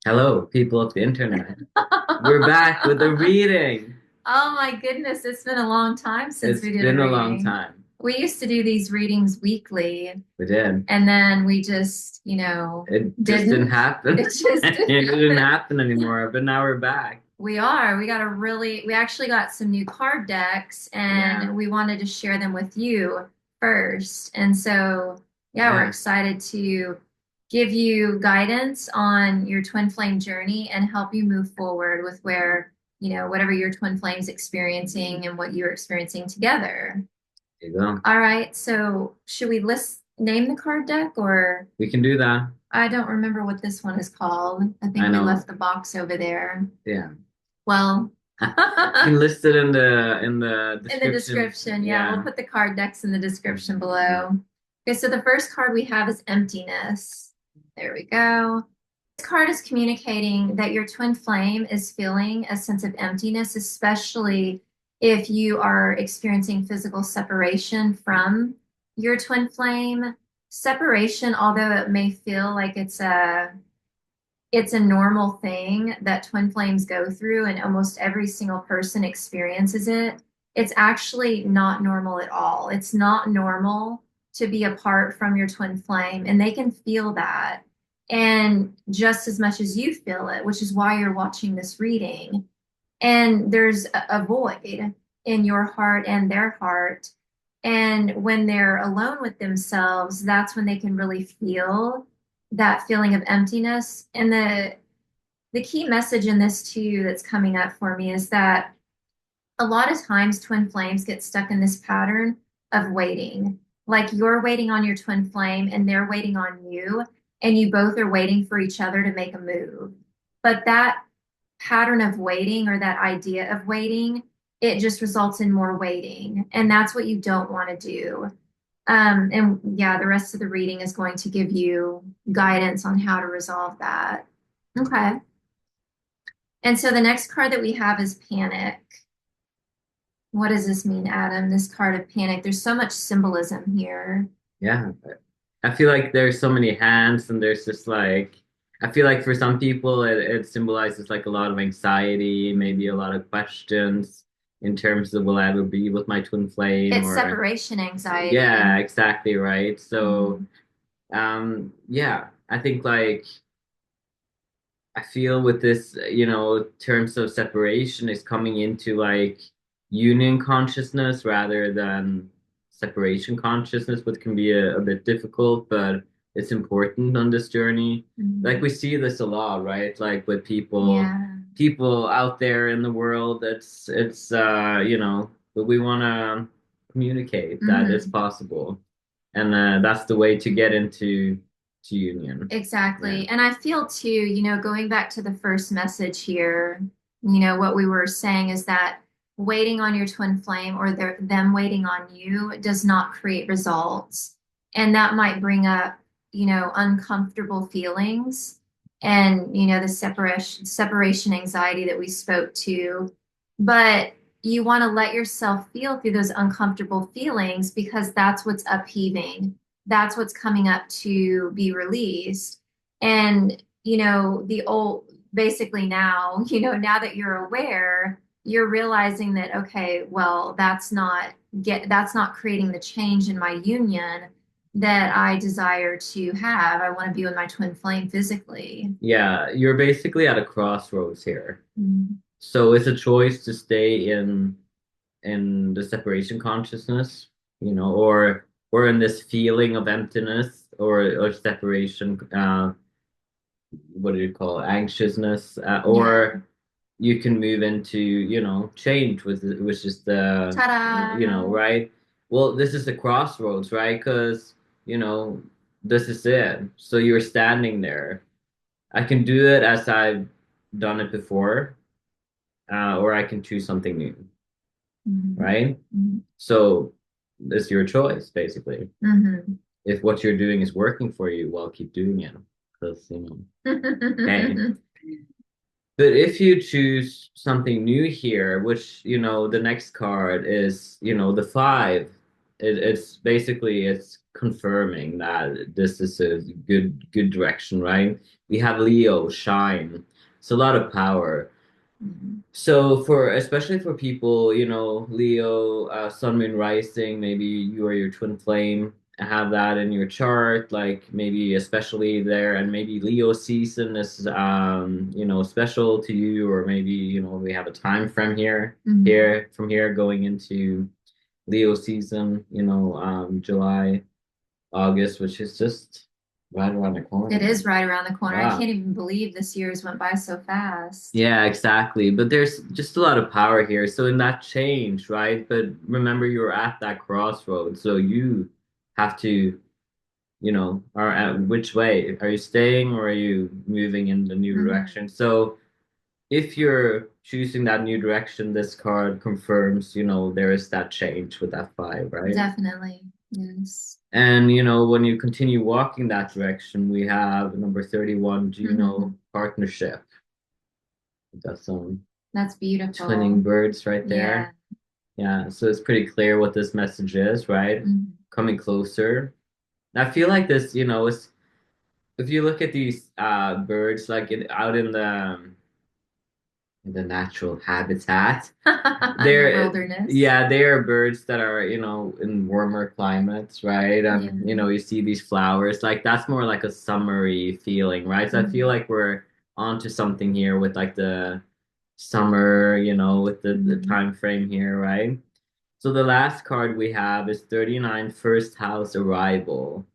Hello, people of the internet. We're back with the reading. Oh my goodness, it's been a long time since It's we did a been a long reading. time. We used to do these readings weekly, We did. and then we just, It just didn't didn't. happen. It just It didn't didn't happen. happen anymore, but now we're back. We actually got some new card decks, Yeah, and we wanted to share them with you first. And so, yeah, we're yeah. excited to give you guidance on your twin flame journey and help you move forward with whatever your twin flame's experiencing and what you're experiencing together. There you go. All right, so should we name the card deck, or We can do that. I don't remember what this one is called. I I think we left know. the box over there. Yeah. Well, You can list it in the in the description. description, yeah, we'll Yeah. put the card decks in the description below. Okay, so the first card we have is Emptiness. There we go. This card is communicating that your twin flame is feeling a sense of emptiness, especially if you are experiencing physical separation from your twin flame. Separation, although it may feel like it's a normal thing that twin flames go through, and almost every single person experiences it. It's actually not normal at all. It's not normal to be apart from your twin flame, and they can feel that. And just as much as you feel it, which is why you're watching this reading. And there's a void in your heart and their heart. And when they're alone with themselves, that's when they can really feel that feeling of emptiness. And the key message in this too that's coming up for me is that a lot of times twin flames get stuck in this pattern of waiting. Like you're waiting on your twin flame and they're waiting on you, and you both are waiting for each other to make a move. But that pattern of waiting, or that idea of waiting, it just results in more waiting. And that's what you don't want to do. And yeah, the rest of the reading is going to give you guidance on how to resolve that. Okay. And so the next card that we have is Panic. What does this mean, Adam? This card of Panic. There's so much symbolism here. Yeah. I feel like there's so many hands, and there's just like, I feel like for some people it symbolizes like a lot of anxiety, maybe a lot of questions in terms of will I ever be with my twin flame, It's or separation anxiety. yeah, exactly right. So Mhm. yeah, I think like I feel with this, terms of separation is coming into like union consciousness rather than separation consciousness, which can be a bit difficult, but it's important on this journey. Like we Mhm. see this a lot, right? Like with Yeah. people out there in the world, but we want to communicate that it's Hmm. possible. And that's the way to get into union. Yeah. Exactly. And I feel too, going back to the first message here, what we were saying is that waiting on your twin flame, or them waiting on you, does not create results. And that might bring up, uncomfortable feelings, and, the separation anxiety that we spoke to. But you want to let yourself feel through those uncomfortable feelings, because that's what's upheaving, that's what's coming up to be released. And, basically now, now that you're aware, you're realizing that, okay, well, that's not creating the change in my union that I desire to have. I want to be with my twin flame physically. Yeah, you're basically at a crossroads here. Mhm. So it's a choice to stay in the separation consciousness, or in this feeling of emptiness or separation, what do you call it, anxiousness, Yeah. or you can move into, change, which is Ta-da! right? Well, this is the crossroads, right? Because, you know, this is it. So you're standing there. I can do it as I've done it before, or I can choose something new, Mhm. right? Mhm. So it's your choice, basically. Mhm. If what you're doing is working for you, well, keep doing it. Because, hey. But if you choose something new here, which, the next card is, the five. it's basically it's confirming that this is a good direction, right? We have Leo shine. It's a lot of power. Mhm. So for especially for people, Leo, Sun, Moon, Rising, maybe you or your twin flame have that in your chart, like maybe especially there, and maybe Leo season is special to you, or maybe we have a time frame Mhm. here from here going into Leo season, July, August, which is just right around the It corner. is right around the corner. I Wow. can't even believe this year's went by so fast. Yeah, exactly. But there's just a lot of power here. So in that change, right? But remember you're at that crossroads. So you have to, are at which way? Are you staying or are you moving in the new Hmm. direction? So if you're choosing that new direction, this card confirms, there is that change with that five, right? Definitely. Yes. And when you continue walking that direction, we have number 31, Hmm. partnership. That's some That's twinning beautiful. birds right Yeah. there. Yeah, so it's pretty clear what this message is, right? Mhm. Coming closer. I feel like this, is if you look at these birds like out in the natural habitat, In the they're wilderness. yeah, they are birds that are, in warmer climates, right? Yeah. You see these flowers, like that's more like a summery feeling, right? So I feel Hmm. like we're onto something here with like the summer, with the Hmm. time frame here, right? So the last card we have is 39 first house arrival.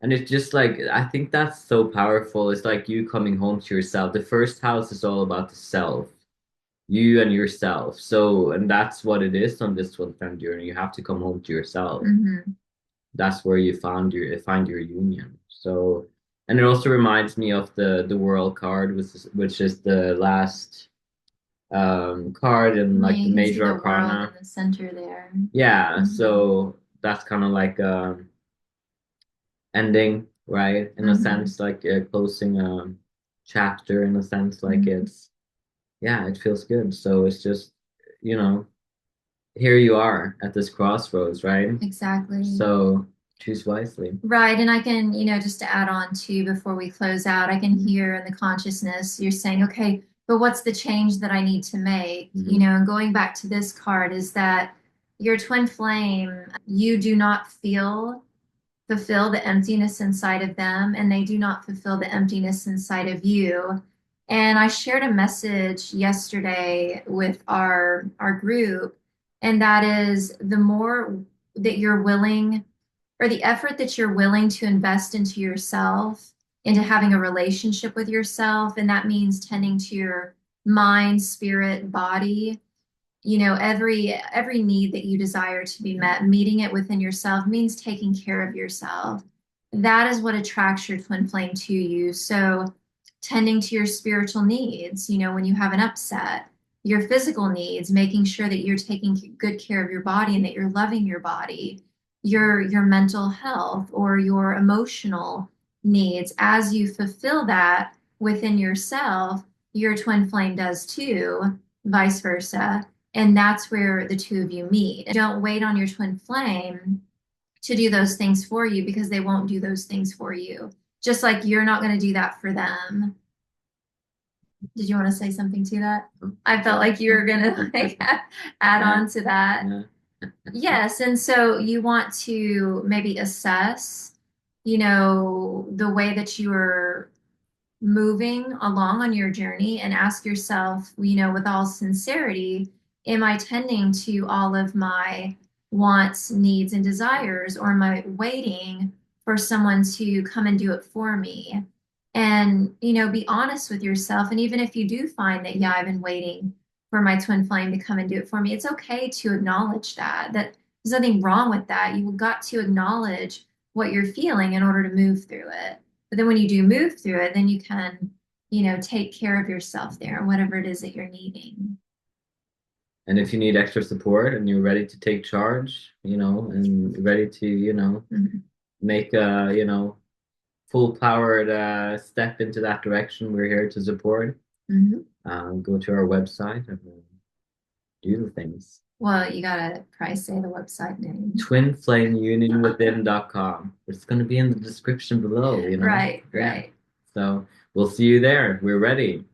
And it's just like, I think that's so powerful. It's like you coming home to yourself. The first house is all about the self, you and yourself. So, and that's what it is on this one time journey. You have to come home to yourself. Hmm. That's where you find your union. So, and it also reminds me of the world card, which is the last card in Yeah, like the you can see major the world in arcana. the center there. Yeah, Hmm. so that's kind of like ending, right? In a Hmm. sense, like closing a chapter. In a sense, like Hmm. it's yeah, it feels good. So it's just you know here you are at this crossroads, right? Exactly. So choose wisely. Right. And I can, just to add on to before we close out, I can Mm-hmm. hear in the consciousness you're saying, okay, but what's the change that I need to make? Mm-hmm. And going back to this card is that your twin flame, you do not fulfill the emptiness inside of them, and they do not fulfill the emptiness inside of you. And I shared a message yesterday with our group, and that is the more that you're willing or the effort that you're willing to invest into yourself, into having a relationship with yourself, and that means tending to your mind, spirit, body, every need that you desire to be met, meeting it within yourself means taking care of yourself. That is what attracts your twin flame to you. So tending to your spiritual needs, when you have an upset, your physical needs, making sure that you're taking good care of your body and that you're loving your body, your mental health or your emotional needs. As you fulfill that within yourself, your twin flame does too, vice versa, and that's where the two of you meet. Don't wait on your twin flame to do those things for you because they won't do those things for you. Just like you're not going to do that for them. Did you want to say something to that? I felt like you were going to like add Yeah, on to that. yeah. Yes, and so you want to maybe assess, the way that you are moving along on your journey and ask yourself, with all sincerity, am I tending to all of my wants, needs, and desires, or am I waiting for someone to come and do it for me? And, be honest with yourself. And even if you do find that, yeah, I've been waiting for my twin flame to come and do it for me, it's okay to acknowledge that there's nothing wrong with that. You've got to acknowledge what you're feeling in order to move through it. But then when you do move through it, then you can, take care of yourself there, whatever it is that you're needing. And if you need extra support and you're ready to take charge, and ready to, Mhm. make a, full powered step into that direction, we're here to support. Mhm. Go to our website. do the things. Well, you gotta probably say the website name. Twinflameunionwithin.com. It's going to be in the description below, you know? Right, Yeah. right. So we'll see you there. We're ready.